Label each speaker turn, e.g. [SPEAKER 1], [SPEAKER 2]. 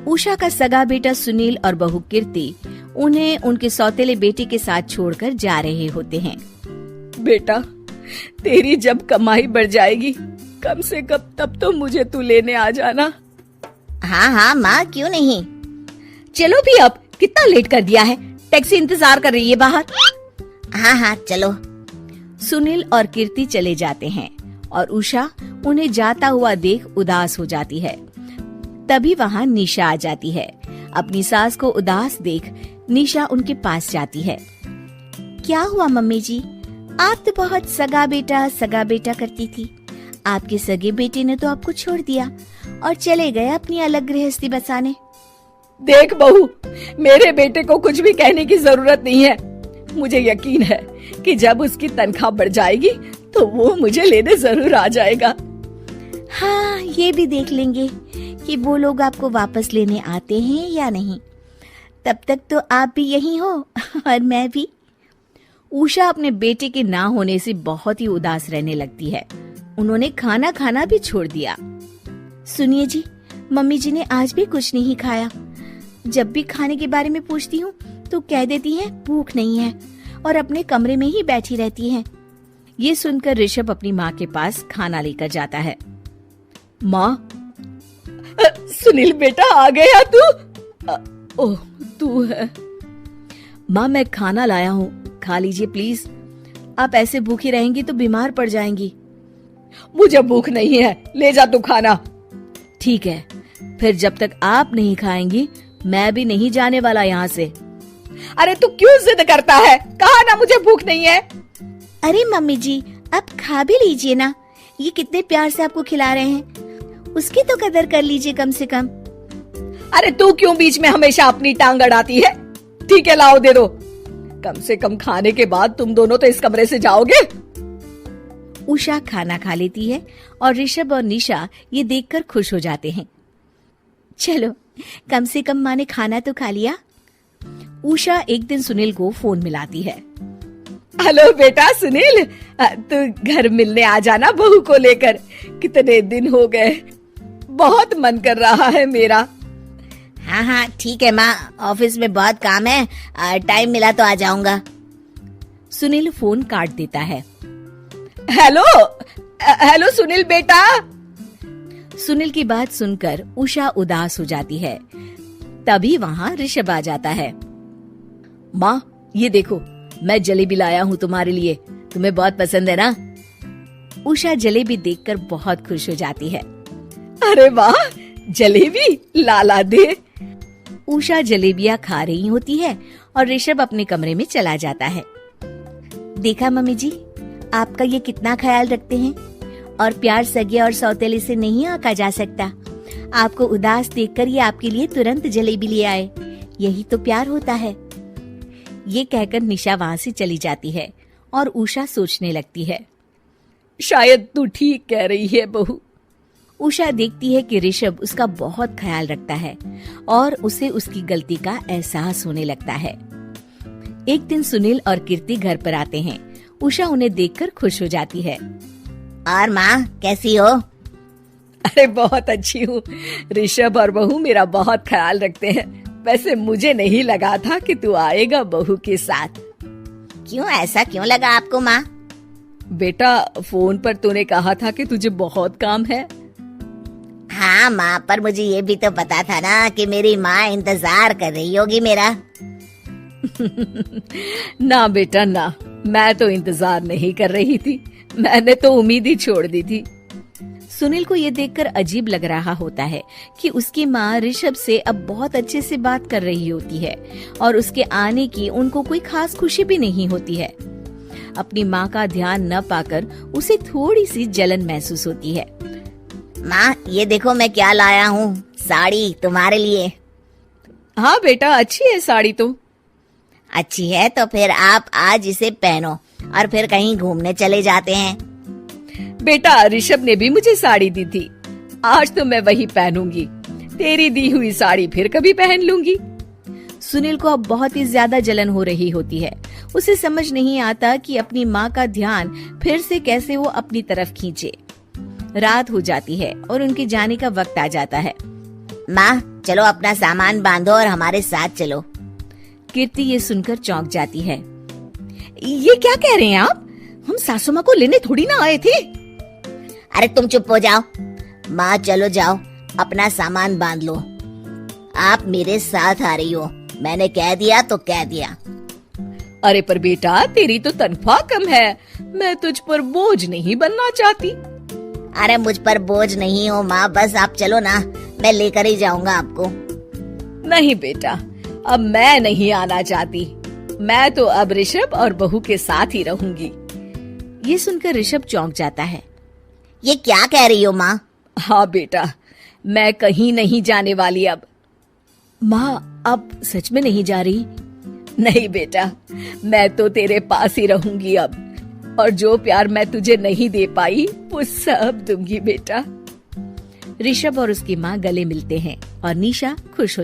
[SPEAKER 1] उषा का सगा बेटा सुनील और बहू कीर्ति उन्हें उनके सौतेले बेटे के साथ छोड़कर जा रहे होते हैं।
[SPEAKER 2] बेटा, तेरी जब कमाई बढ़ जाएगी कम से कम तब तो मुझे तू लेने आ जाना।
[SPEAKER 3] हाँ हाँ माँ, क्यों नहीं।
[SPEAKER 1] चलो भी, अब कितना लेट कर दिया है, टैक्सी इंतजार कर रही है बाहर।
[SPEAKER 3] हाँ हाँ चलो।
[SPEAKER 1] सुनील और कीर्ति चले जाते हैं और उषा उन्हें जाता हुआ देख उदास हो जाती है। तभी वहाँ निशा आ जाती है। अपनी सास को उदास देख निशा उनके पास जाती है।
[SPEAKER 3] क्या हुआ मम्मी जी, आप तो बहुत सगा बेटा करती थी। आपके सगे बेटे ने तो आपको छोड़ दिया और चले गए अपनी अलग गृहस्थी बसाने।
[SPEAKER 2] देख बहू, मेरे बेटे को कुछ भी कहने की जरूरत नहीं है। मुझे यकीन है कि जब उसकी तनख्वाह बढ़ जाएगी तो वो मुझे लेने जरूर आ जाएगा।
[SPEAKER 3] हाँ, ये भी देख लेंगे कि वो लोग आपको वापस लेने आते हैं या नहीं। तब तक तो आप भी यहीं हो और मैं भी।
[SPEAKER 1] उषा अपने बेटे के ना होने से बहुत ही उदास रहने लगती है। उन्होंने खाना खाना भी छोड़ दिया।
[SPEAKER 3] सुनिए जी, मम्मी जी ने आज भी कुछ नहीं खाया। जब भी खाने के बारे में पूछती हूँ तो कह देती हैं भूख नहीं है और अपने कमरे में ही बैठी रहती हैं।
[SPEAKER 1] ये सुनकर ऋषभ अपनी माँ के पास खाना लेकर जाता है। माँ,
[SPEAKER 2] सुनील बेटा, आ गया तू? ओह, तू है।
[SPEAKER 1] माँ, मैं खाना लाया हूँ, खा लीजिए प्लीज। आप ऐसे भूखी रहेंगी तो बीमार पड़ जाएंगी।
[SPEAKER 2] मुझे भूख नहीं है, ले जा तू खाना।
[SPEAKER 1] ठीक है, फिर जब तक आप नहीं खाएंगी मैं भी नहीं जाने वाला यहाँ से।
[SPEAKER 2] अरे तू क्यों जिद करता है? कहा ना मुझे भूख नहीं है।
[SPEAKER 3] अरे मम्मी जी, आप खा भी लीजिए ना, ये कितने प्यार से आपको खिला रहे हैं, उसकी तो कदर कर लीजिए कम से कम।
[SPEAKER 2] अरे तू क्यों बीच में हमेशा अपनी टांग अड़ाती है? ठीक है, लाओ दे दो। कम से कम खाने के बाद तुम दोनों तो इस कमरे से जाओगे।
[SPEAKER 1] उषा खाना खा लेती है और ऋषभ और निशा ये देखकर खुश हो जाते हैं।
[SPEAKER 3] चलो, कम से कम माँ ने खाना तो खा लिया।
[SPEAKER 1] उषा एक दिन सुनील को फोन मिलाती है।
[SPEAKER 2] हेलो बेटा सुनील, तू घर मिलने आ जाना बहू को लेकर। कितने दिन हो गए, बहुत मन कर रहा है मेरा।
[SPEAKER 3] हाँ हाँ ठीक है माँ, ऑफिस में बहुत काम है, टाइम मिला तो आ जाऊंगा।
[SPEAKER 1] सुनील फोन काट देता है।
[SPEAKER 2] हेलो सुनील बेटा।
[SPEAKER 1] सुनील की बात सुनकर उषा उदास हो जाती है। तभी वहाँ ऋषभ आ जाता है। माँ, ये देखो, मैं जलेबी लाया हूँ तुम्हारे लिए, तुम्हें बहुत पसंद है ना? उषा जलेबी देखकर बहुत खुश हो जाती है।
[SPEAKER 2] अरे वाह, जलेबी ला दे।
[SPEAKER 1] उषा जलेबियाँ खा रही होती है और ऋषभ अपने कमरे में चला जाता है।
[SPEAKER 3] देखा मम्मी जी, आपका ये कितना ख्याल रखते हैं, और प्यार सगे और सौतेले से नहीं आका जा सकता। आपको उदास देखकर ये आपके लिए तुरंत जलेबी ले आए, यही तो प्यार होता है।
[SPEAKER 1] ये कहकर निशा वहाँ से चली जाती है और उषा सोचने लगती है,
[SPEAKER 2] शायद तू ठीक कह रही है बहू।
[SPEAKER 1] उषा देखती है कि ऋषभ उसका बहुत ख्याल रखता है और उसे उसकी गलती का एहसास होने लगता है। एक दिन सुनील और कीर्ति घर पर आते हैं। उषा उन्हें देखकर खुश हो जाती है।
[SPEAKER 3] और माँ, कैसी हो?
[SPEAKER 2] अरे बहुत अच्छी हूँ। ऋषभ और बहू मेरा बहुत ख्याल रखते हैं। वैसे मुझे नहीं लगा था कि तू आएगा बहू के साथ।
[SPEAKER 3] क्यों, ऐसा क्यों लगा आपको माँ?
[SPEAKER 2] बेटा, फोन पर तूने कहा था कि तुझे बहुत काम है।
[SPEAKER 3] हाँ माँ, पर मुझे ये भी तो पता था ना कि मेरी माँ इंतजार कर रही होगी मेरा।
[SPEAKER 2] ना बेटा ना, मैं तो इंतजार नहीं कर रही थी, मैंने तो उम्मीद ही छोड़ दी थी।
[SPEAKER 1] सुनील को ये देखकर अजीब लग रहा होता है कि उसकी माँ ऋषभ से अब बहुत अच्छे से बात कर रही होती है और उसके आने की उनको कोई खास खुशी भी नहीं होती है। अपनी माँ का ध्यान न पाकर उसे थोड़ी सी जलन महसूस होती है।
[SPEAKER 3] माँ, ये देखो मैं क्या लाया हूँ, साड़ी तुम्हारे लिए।
[SPEAKER 2] हाँ बेटा, अच्छी है साड़ी तो।
[SPEAKER 3] अच्छी है तो फिर आप आज इसे पहनो और फिर कहीं घूमने चले जाते हैं।
[SPEAKER 2] बेटा, ऋषभ ने भी मुझे साड़ी दी थी, आज तो मैं वही पहनूंगी। तेरी दी हुई साड़ी फिर कभी पहन लूंगी।
[SPEAKER 1] सुनील को अब बहुत ही ज्यादा जलन हो रही होती है। उसे समझ नहीं आता कि अपनी माँ का ध्यान फिर से कैसे वो अपनी तरफ खींचे। रात हो जाती है और उनके जाने का वक्त आ जाता है।
[SPEAKER 3] माँ, चलो अपना सामान बांधो और हमारे साथ चलो।
[SPEAKER 1] कीर्ति ये सुनकर चौंक जाती है।
[SPEAKER 2] ये क्या कह रहे हैं आप? हम सासू माँ को लेने थोड़ी ना आए थे।
[SPEAKER 3] अरे तुम चुप हो जाओ। माँ चलो जाओ, अपना सामान बांध लो। आप मेरे साथ आ रही हो, मैंने कह दिया तो कह दिया।
[SPEAKER 2] अरे पर बेटा, तेरी तो तनख्वाह कम है, मैं तुझ पर बोझ नहीं बनना चाहती।
[SPEAKER 3] अरे मुझ पर बोझ नहीं हो माँ, बस आप चलो ना, मैं लेकर ही जाऊंगा आपको।
[SPEAKER 2] नहीं बेटा, अब मैं नहीं आना चाहती। मैं तो अब ऋषभ और बहू के साथ ही रहूंगी।
[SPEAKER 1] ये सुनकर ऋषभ चौंक जाता है।
[SPEAKER 3] ये क्या कह रही हो माँ?
[SPEAKER 2] हाँ बेटा, मैं कहीं नहीं जाने वाली अब।
[SPEAKER 1] माँ, आप सच में नहीं जा रही?
[SPEAKER 2] नहीं बेटा, मैं तो तेरे पास ही रहूंगी अब, और जो प्यार मैं तुझे नहीं दे पाई वो सब दूंगी बेटा।
[SPEAKER 1] ऋषभ और उसकी माँ गले मिलते हैं और निशा खुश हो